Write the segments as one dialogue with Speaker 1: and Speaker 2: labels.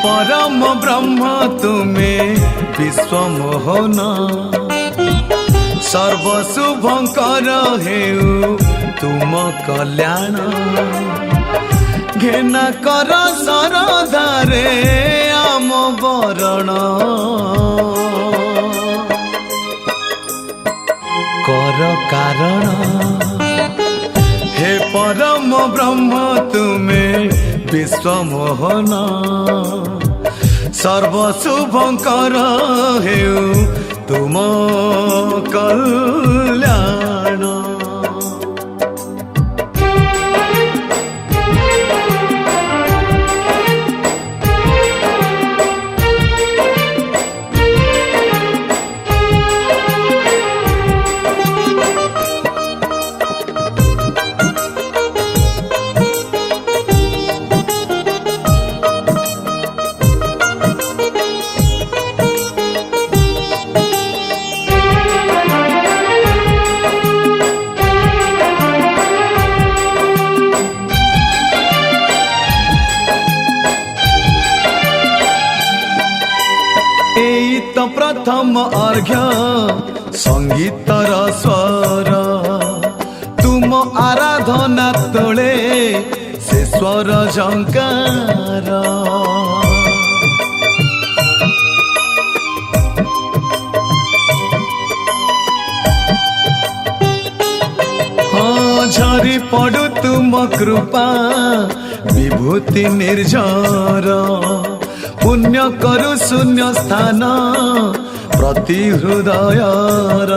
Speaker 1: परम ब्रह्म तुमे विश्व मोहन सर्वशुभंकर हेउ तुम कल्याण घेना कर सरदारे आम बरण कर कारण हे परम ब्रह्म तुमे विश्व मोहन सर्वशुभंकर हेउ तुम कल्याण। तो प्रथम अर्घ्य संगीतर स्वर तुम आराधना तोले से स्वर झंकार हाँ झरी पड़ू तुम कृपा विभूति निर्झर पुण्य करु शून्य स्थान प्रति हृदयर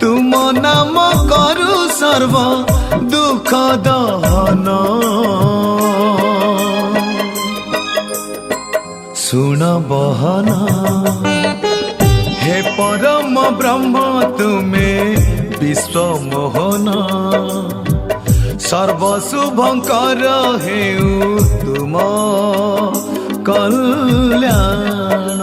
Speaker 1: तुम नाम करु सर्व दुख दहन सुन बहन हे परम ब्रह्म तुमे विश्व मोहन सर्वशुभंकर हेउ तुम कल्याण।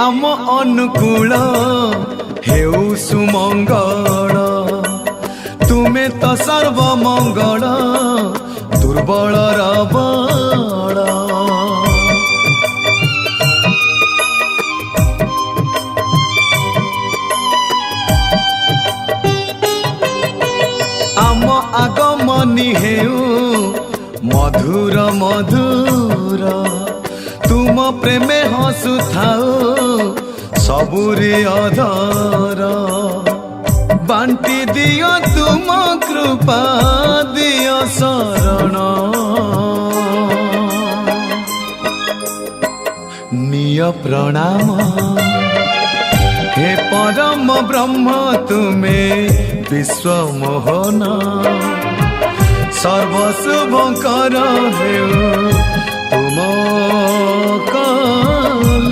Speaker 1: आम अनुकूल हेउ सुमंगल तुमे तो सर्वमंगल दुर्बल बल आम आगमनी हेउ मधुर मधुर तुम प्रेमे हसु थाओ सबुरे अधर बांटी दियो तुम कृपा दियो शरण निय प्रणाम हे परम ब्रह्म तुमे विश्व मोहन सर्वशुभंकर हेउ तुम कल्याण।